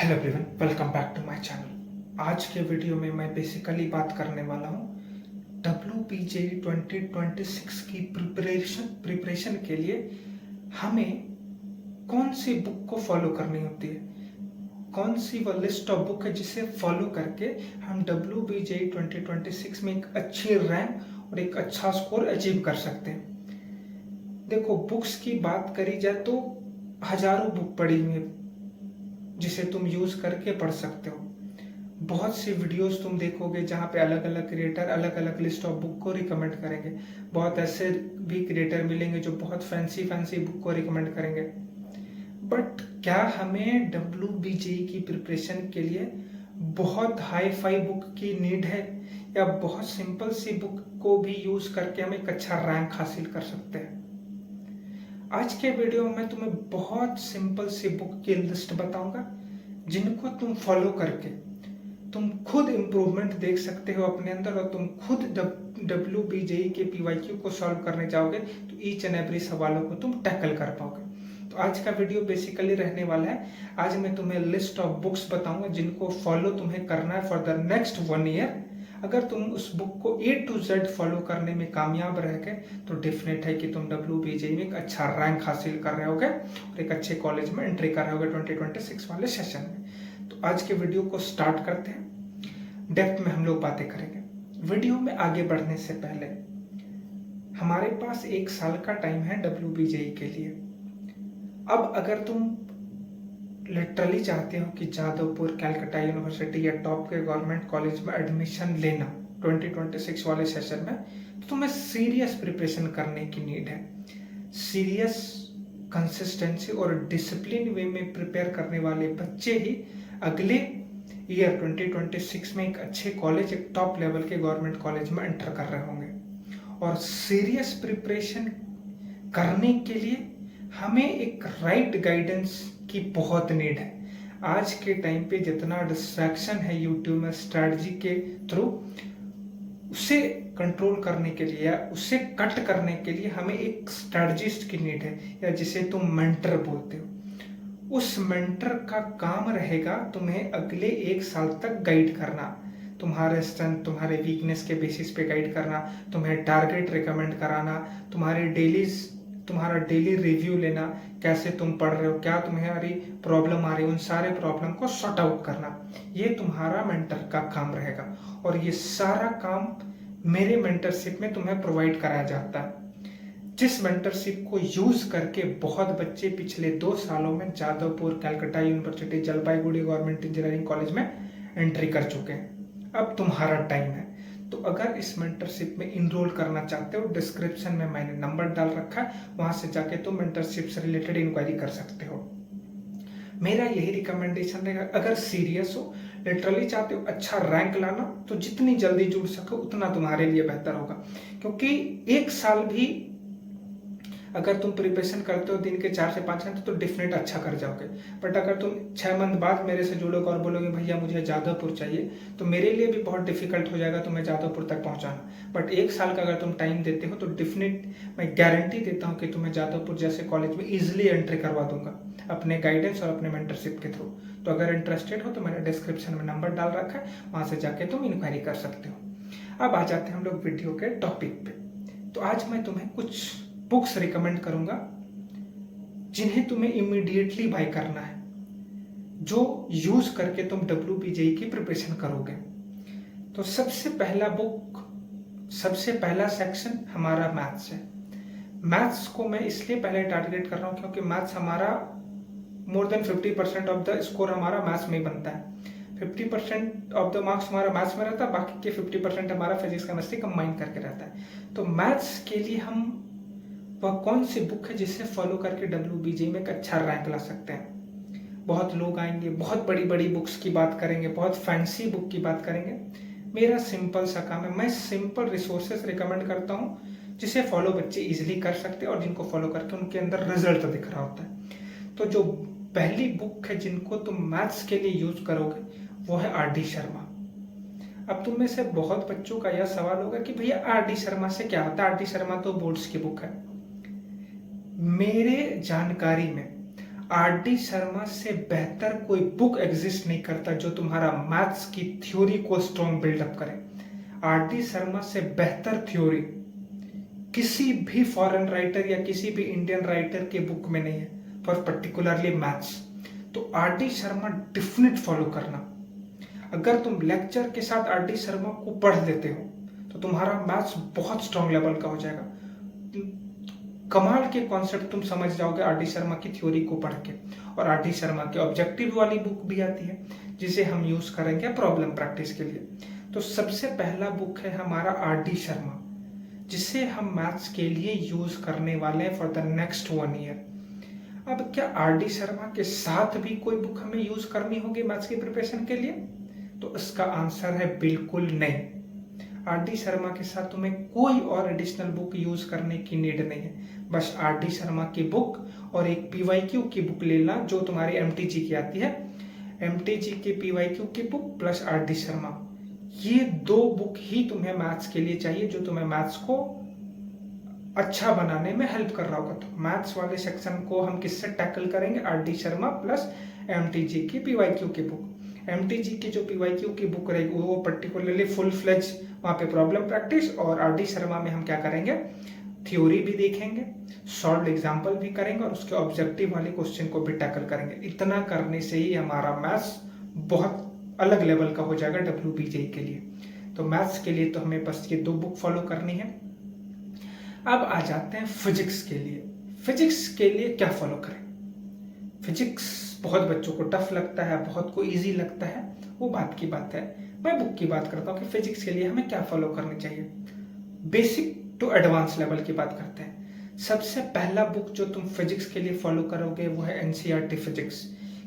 Hello everyone, welcome back to my channel. आज के video में मैं बेसिकली बात करने वाला हूँ WPJE 2026 की प्रिपरेशन के लिए हमें कौन सी बुक को फॉलो करनी होती है, कौन सी वो लिस्ट ऑफ बुक है जिसे फॉलो करके हम WPJE 2026 में एक अच्छी रैंक और एक अच्छा स्कोर अचीव कर सकते हैं। देखो, बुक्स की बात करी जाए तो हजारों बुक पड़ी हुई है जिसे तुम यूज करके पढ़ सकते हो। बहुत सी वीडियोस तुम देखोगे जहाँ पे अलग अलग क्रिएटर अलग अलग लिस्ट ऑफ बुक को रिकमेंड करेंगे। बहुत ऐसे भी क्रिएटर मिलेंगे जो बहुत फैंसी फैंसी बुक को रिकमेंड करेंगे। बट क्या हमें WBJE की प्रिपरेशन के लिए बहुत हाई फाई बुक की नीड है, या बहुत सिंपल सी बुक को भी यूज करके हम एक अच्छा रैंक हासिल कर सकते हैं? आज के वीडियो में तुम्हें बहुत सिंपल सी बुक की लिस्ट बताऊंगा जिनको तुम फॉलो करके तुम खुद इम्प्रूवमेंट देख सकते हो अपने अंदर, और तुम खुद WBJE के PYQ को सॉल्व करने जाओगे तो ईच एंड एवरी सवालों को तुम टैकल कर पाओगे। तो आज का वीडियो बेसिकली रहने वाला है, आज मैं तुम्हें लिस्ट ऑफ बुक्स बताऊंगा जिनको फॉलो तुम्हें करना है फॉर द नेक्स्ट 1 ईयर। अगर तुम उस बुक को A to Z फॉलो करने में कामयाब रह गए तो डेफिनेट है कि तुम WBJE में एक अच्छा रैंक हासिल कर रहे होगे और एक अच्छे कॉलेज में एंट्री कर रहे होगे 2026 वाले सेशन में। तो आज के वीडियो को स्टार्ट करते हैं। डेप्थ में हम लोग बातें करेंगे। वीडियो में आगे बढ़ने से पहले हमारे पास 1 साल का टाइम है WBJE के लिए। अब अगर तुम लिटरली चाहते हो कि जादवपुर, कलकत्ता यूनिवर्सिटी या टॉप के गवर्नमेंट कॉलेज में एडमिशन लेना 2026 वाले सेशन में, तो तुम्हें सीरियस प्रिपरेशन करने की नीड है। सीरियस, कंसिस्टेंसी और डिसिप्लिन वे में प्रिपेयर करने वाले बच्चे ही अगले ईयर 2026 में एक अच्छे कॉलेज, एक टॉप लेवल के गवर्नमेंट कॉलेज में एंटर कर रहे होंगे। और सीरियस प्रिपरेशन करने के लिए हमें एक राइट गाइडेंस की बहुत नीड है। आज के टाइम पे जितना डिस्ट्रैक्शन है यूट्यूब में स्ट्रेटजी के थ्रू, उसे कंट्रोल करने के लिए या उसे कट करने के लिए हमें एक स्ट्रेटजिस्ट की नीड है, या जिसे तुम मेंटर बोलते हो। उस मेंटर का काम रहेगा तुम्हें अगले 1 साल तक गाइड करना, तुम्हारे स्ट्रेंथ, तुम्हारे वीकनेस के बेसिस पे गाइड करना, तुम्हें टारगेट रिकमेंड कराना, तुम्हारा डेली रिव्यू लेना, कैसे तुम पढ़ रहे हो, क्या तुम्हारी प्रॉब्लम आ रही है, उन सारे प्रॉब्लम को सॉर्ट आउट करना। ये तुम्हारा मेंटर का काम रहेगा, और ये सारा काम मेरे मेंटरशिप में तुम्हें प्रोवाइड कराया जाता है, जिस मेंटरशिप को यूज करके बहुत बच्चे पिछले 2 सालों में Jadavpur, Calcutta university, Jalpaiguri government engineering college में एंट्री कर चुके हैं। अब तुम्हारा टाइम है। तो अगर इस मेंटरशिप में इनरोल करना चाहते हो, डिस्क्रिप्शन में मैंने नंबर डाल रखा है, वहां से जाके तुम मेंटरशिप से रिलेटेड इंक्वायरी कर सकते हो। मेरा यही रिकमेंडेशन रहेगा, अगर सीरियस हो, लिटरली चाहते हो अच्छा रैंक लाना, तो जितनी जल्दी जुड़ सको उतना तुम्हारे लिए बेहतर होगा। क्योंकि 1 साल भी अगर तुम प्रिपरेशन करते हो दिन के 4 से 5 घंटे तो डेफिनेट अच्छा कर जाओगे। बट अगर तुम 6 मंथ बाद मेरे से जुड़ोगे और बोलोगे भैया मुझे जादवपुर चाहिए, तो मेरे लिए भी बहुत डिफिकल्ट हो जाएगा तुम्हें जादवपुर तक पहुंचाना। बट 1 साल का अगर तुम टाइम देते हो तो डेफिनेट मैं गारंटी देता हूँ कि तुम्हें जादवपुर जैसे कॉलेज में इजिली एंट्री करवा दूंगा अपने गाइडेंस और अपने मेंटरशिप के थ्रू। तो अगर इंटरेस्टेड हो तो मैंने डिस्क्रिप्शन में नंबर डाल रखा है, वहां से जाके तुम इंक्वायरी कर सकते हो। अब आ जाते हैं हम लोग वीडियो के टॉपिक पे। तो आज मैं तुम्हें कुछ बुक्स रिकमेंड करूंगा जिन्हें तुम्हें इमीडिएटली बाय करना है, जो यूज करके तुम WBJE की प्रिपरेशन करोगे। तो सबसे पहला सेक्शन हमारा मैथ्स है। मैथ्स को मैं इसलिए पहले टारगेट कर रहा हूं क्योंकि मैथ्स हमारा more than 50% of the score हमारा मैथ्स में बनता है। 50% ऑफ द मार्क्स हमारा मैथ्स में रहता है, बाकी के 50% हमारा फिजिक्स, केमिस्ट्री कंबाइन करके रहता है। तो मैथ्स के लिए हम वह कौन सी बुक है जिसे फॉलो करके WBJE में एक अच्छा रैंक ला सकते हैं? बहुत लोग आएंगे, बहुत बड़ी बड़ी बुक्स की बात करेंगे, बहुत फैंसी बुक की बात करेंगे। मेरा सिंपल सा काम है, मैं सिंपल रिसोर्सेस रिकमेंड करता हूँ जिसे फॉलो बच्चे इजिली कर सकते हैं और जिनको फॉलो करके उनके अंदर रिजल्ट दिख रहा होता है। तो जो पहली बुक है जिनको तुम मैथ्स के लिए यूज करोगे वो है RD शर्मा। अब तुम में से बहुत बच्चों का यह सवाल होगा कि भैया RD शर्मा से क्या होता है? RD शर्मा तो बोर्ड्स की बुक है। मेरे जानकारी में आर डी शर्मा से बेहतर कोई बुक एग्जिस्ट नहीं करता जो तुम्हारा मैथ्स की थ्योरी को स्ट्रॉन्ग बिल्डअप करे। आर डी शर्मा से बेहतर थ्योरी किसी भी फॉरेन राइटर या किसी भी इंडियन राइटर के बुक में नहीं है फॉर पर्टिकुलरली मैथ्स। तो R D Sharma definite follow करना। अगर तुम लेक्चर के साथ आर डी शर्मा को पढ़ लेते हो तो तुम्हारा मैथ्स बहुत स्ट्रॉन्ग लेवल का हो जाएगा। कमाल के कॉन्सेप्ट तुम समझ जाओगे आर डी शर्मा की थ्योरी को पढ़ के। और आर डी शर्मा के ऑब्जेक्टिव वाली बुक भी आती है जिसे हम यूज करेंगे प्रॉब्लम प्रैक्टिस के लिए। तो सबसे पहला बुक है हमारा आर डी शर्मा, जिसे हम मैथ्स के लिए यूज करने वाले हैं फॉर द नेक्स्ट 1 ईयर। अब क्या आर डी शर्मा के साथ भी कोई बुक हमें यूज करनी होगी मैथ्स की प्रिपरेशन के लिए? तो इसका आंसर है बिल्कुल नहीं। आर डी शर्मा के साथ तुम्हें कोई और एडिशनल बुक यूज करने की नीड नहीं है। बस आर डी शर्मा की बुक और एक पीवाईक्यू की बुक लेना जो तुम्हारी एमटीजी की आती है। एमटीजी की पीवाईक्यू की book plus R D Sharma, ये 2 बुक ही तुम्हें मैथ्स के लिए चाहिए जो तुम्हें मैथ्स को अच्छा बनाने में हेल्प कर रहा होगा। तो मैथ्स वाले सेक्शन को हम किससे टैकल करेंगे? R D Sharma plus MTG की पीवाईक्यू की बुक। एमटीजी की जो पीवाईक्यू की बुक रहेगी वो पर्टिकुलरली फुल फ्लेज वहां पे प्रॉब्लम प्रैक्टिस, और आर डी शर्मा में हम क्या करेंगे? थ्योरी भी देखेंगे, सॉल्व एग्जाम्पल भी करेंगे और उसके ऑब्जेक्टिव वाले क्वेश्चन को भी टैकल करेंगे। इतना करने से ही हमारा मैथ्स बहुत अलग लेवल का हो जाएगा WBJE के लिए। तो मैथ्स के लिए तो हमें बस ये 2 बुक फॉलो करनी है। अब आ जाते हैं फिजिक्स के लिए। फिजिक्स के लिए क्या फॉलो करें? फिजिक्स बहुत बच्चों को टफ लगता है, बहुत को इजी लगता है, वो बात की बात है। मैं बुक की बात करता हूँ कि फिजिक्स के लिए हमें क्या फॉलो करनी चाहिए। बेसिक टू एडवांस लेवल की बात करते हैं। सबसे पहला बुक जो तुम फिजिक्स के लिए फॉलो करोगे वो है एनसीईआरटी फिजिक्स।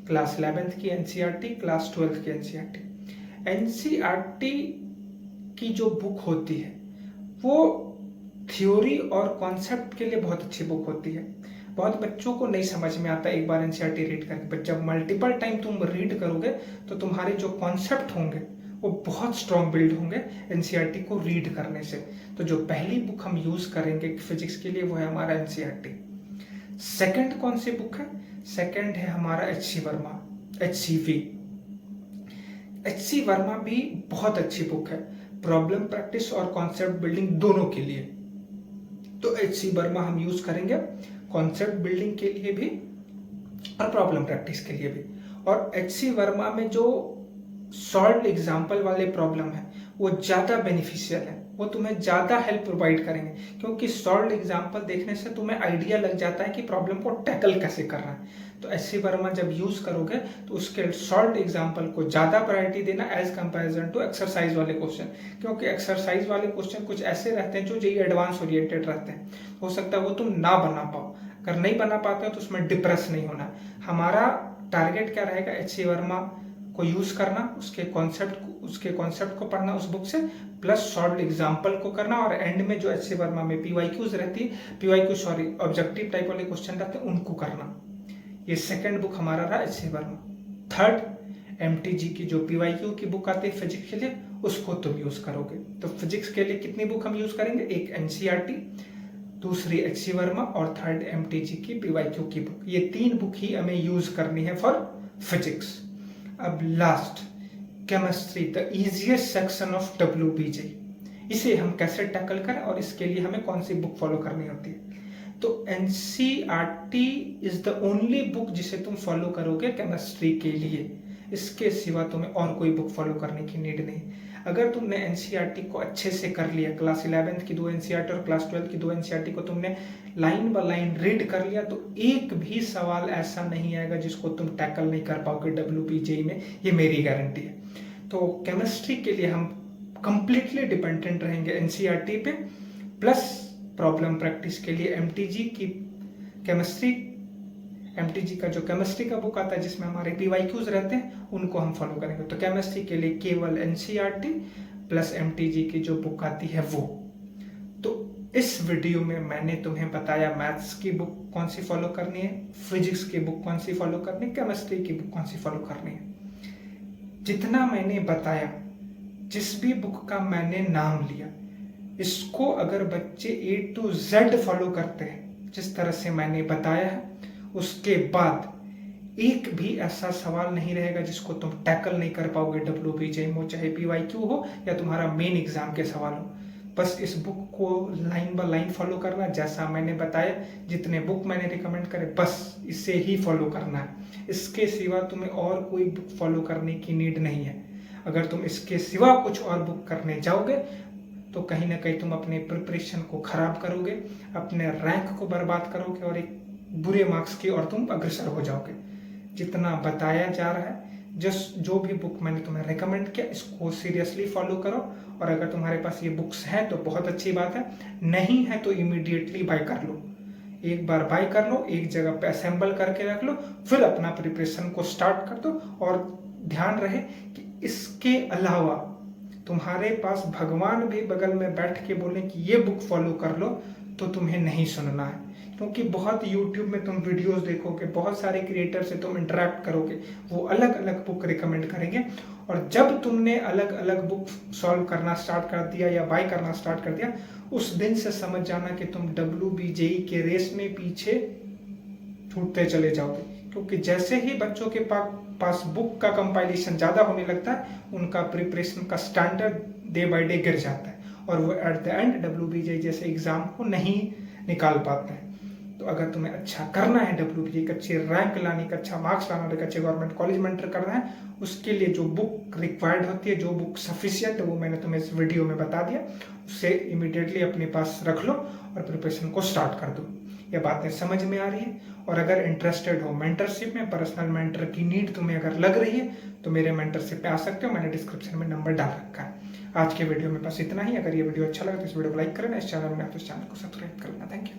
क्लास 11th की एनसीईआरटी, क्लास 12th की एनसीईआरटी। एनसीईआरटी की जो बुक होती है वो थ्योरी और कॉन्सेप्ट के लिए बहुत अच्छी बुक होती है। बहुत बच्चों को नहीं समझ में आता एक बार एनसीईआरटी रीड करके, बट जब मल्टीपल टाइम तुम रीड करोगे तो तुम्हारे जो कॉन्सेप्ट होंगे वो बहुत स्ट्रॉन्ग बिल्ड होंगे एनसीईआरटी को रीड करने से। तो जो पहली बुक हम यूज करेंगे फिजिक्स के लिए वो है हमारा एनसीईआरटी। सेकंड कौन सी बुक है? सेकंड है हमारा HC Verma, HCV। HC Verma भी बहुत अच्छी बुक है प्रॉब्लम प्रैक्टिस और कॉन्सेप्ट बिल्डिंग दोनों के लिए। तो HC वर्मा हम यूज करेंगे कॉन्सेप्ट बिल्डिंग के लिए भी और प्रॉब्लम प्रैक्टिस के लिए भी। और HC वर्मा में जो सॉल्व एग्जाम्पल वाले प्रॉब्लम है वो ज्यादा बेनिफिशियल है, वो तुम्हें ज्यादा हेल्प प्रोवाइड करेंगे, क्योंकि सॉल्व एग्जाम्पल देखने से तुम्हें आइडिया लग जाता है कि प्रॉब्लम को टैकल कैसे करना है। तो HC वर्मा जब यूज करोगे तो उसके सॉल्व एग्जाम्पल को ज्यादा प्रायोरिटी देना एज कंपैरिजन टू एक्सरसाइज वाले क्वेश्चन, क्योंकि एक्सरसाइज वाले क्वेश्चन कुछ ऐसे रहते हैं जो जेईई एडवांस ओरिएंटेड रहते हैं। हो सकता है वो तुम ना बना पाओ। अगर नहीं बना पाते हो तो उसमें डिप्रेस नहीं होना। हमारा टारगेट क्या रहेगा? HC वर्मा को यूज करना, उसके कॉन्सेप्ट को पढ़ना उस बुक से, प्लस सॉल्व एग्जाम्पल को करना, और एंड में जो HC वर्मा में पीवाईक्यूज रहती है, ऑब्जेक्टिव टाइप वाले क्वेश्चन रहते हैं उनको करना। ये सेकंड बुक हमारा रहा HC वर्मा। थर्ड एमटीजी की जो पीवाईक्यू की बुक आती है फिजिक्स के लिए उसको तुम यूज करोगे। तो फिजिक्स के लिए कितनी बुक हम यूज करेंगे? एक एनसीईआरटी, दूसरी HC वर्मा और थर्ड एमटीजी की पीवाईक्यू की बुक। ये 3 बुक ही हमें यूज करनी है फॉर फिजिक्स। अब last chemistry, the easiest section of WBJE। इसे हम कैसे टैकल करें और इसके लिए हमें कौन सी बुक फॉलो करनी होती है? तो NCERT is the only book जिसे तुम फॉलो करोगे केमिस्ट्री के लिए। इसके सिवा तुम्हें और कोई बुक फॉलो करने की नीड नहीं। अगर तुमने एनसीईआरटी को अच्छे से कर लिया, क्लास 11th की 2 एनसीईआरटी और क्लास 12th की 2 एनसीईआरटी को तुमने लाइन बाय लाइन रीड कर लिया, तो एक भी सवाल ऐसा नहीं आएगा जिसको तुम टैकल नहीं कर पाओगे WBJE में, ये मेरी गारंटी है। तो केमिस्ट्री के लिए हम कंप्लीटली डिपेंडेंट रहेंगे एनसीईआरटी पे, प्लस प्रॉब्लम प्रैक्टिस के लिए एमटीजी की केमिस्ट्री, एमटीजी का जो केमिस्ट्री का बुक आता है जिसमें हमारे पीवाईक्यूज रहते हैं उनको हम फॉलो करेंगे। तो केमिस्ट्री के लिए केवल एनसीईआरटी प्लस एमटीजी की जो बुक आती है वो। तो इस वीडियो में मैंने तुम्हें बताया मैथ्स की बुक कौन सी फॉलो करनी है, फिजिक्स की बुक कौन सी फॉलो करनी है, केमिस्ट्री की बुक कौन सी फॉलो करनी है। जितना मैंने बताया, जिस भी बुक का मैंने नाम लिया, इसको अगर बच्चे A to Z फॉलो करते हैं जिस तरह से मैंने बताया है, उसके बाद एक भी ऐसा सवाल नहीं रहेगा जिसको तुम टैकल नहीं कर पाओगे WPJM हो, चाहे PYQ हो या तुम्हारा मेन एग्जाम के सवाल हो। बस इस बुक को लाइन बाय लाइन फॉलो करना, जैसा मैंने बताया, जितने बुक मैंने रिकमेंड करे बस इसे ही फॉलो करना है। इसके सिवा तुम्हें और कोई बुक फॉलो करने की नीड नहीं है। अगर तुम इसके सिवा कुछ और बुक करने जाओगे तो कहीं ना कहीं तुम अपने प्रिपरेशन को खराब करोगे, अपने रैंक को बर्बाद करोगे और एक बुरे मार्क्स की और तुम अग्रसर हो जाओगे। जितना बताया जा रहा है, जो भी बुक मैंने तुम्हें रेकमेंड किया, इसको सीरियसली फॉलो करो। और अगर तुम्हारे पास ये बुक्स हैं तो बहुत अच्छी बात है, नहीं है तो इमीडिएटली बाय कर लो। एक बार बाय कर लो, एक जगह पे असेंबल करके रख लो, फिर अपना प्रिपरेशन को स्टार्ट कर दो। और ध्यान रहे कि इसके अलावा तुम्हारे पास भगवान भी बगल में बैठ के बोले कि ये बुक फॉलो कर लो तो तुम्हें नहीं सुनना है। क्योंकि बहुत यूट्यूब में तुम वीडियोस देखोगे, बहुत सारे क्रिएटर से तुम इंटरेक्ट करोगे, वो अलग अलग बुक रिकमेंड करेंगे। और जब तुमने अलग अलग बुक सॉल्व करना स्टार्ट कर दिया या बाय करना स्टार्ट कर दिया, उस दिन से समझ जाना कि तुम WBJE के रेस में पीछे छूटते चले जाओगे। क्योंकि जैसे ही बच्चों के पास बुक का कंपाइलेशन ज़्यादा होने लगता है, उनका प्रिपरेशन का स्टैंडर्ड डे बाय डे गिर जाता है और वो एट द एंड WBJE जैसे एग्जाम को नहीं निकाल पाते हैं। तो अगर तुम्हें अच्छा करना है, WBJE का अच्छे रैंक लाने का, अच्छा मार्क्स लाना है, अच्छे गवर्नमेंट कॉलेज में एंटर करना है, उसके लिए जो बुक रिक्वायर्ड होती है, जो बुक सफिशियंट है, वो मैंने तुम्हें इस वीडियो में बता दिया। उसे इमीडिएटली अपने पास रख लो और प्रिपरेशन को स्टार्ट कर दो। ये बातें समझ में आ रही है? और अगर इंटरेस्टेड हो मेंटरशिप में, पर्सनल मेंटर की नीड तुम्हें अगर लग रही है तो मेरे मेंटरशिप पे आ सकते हो। मैंने डिस्क्रिप्शन में नंबर डाल रखा है। आज के वीडियो में बस इतना ही। अगर ये वीडियो अच्छा लगा तो इस वीडियो को लाइक करना, इस चैनल में आप इस चैनल को सब्सक्राइब करना। Thank you.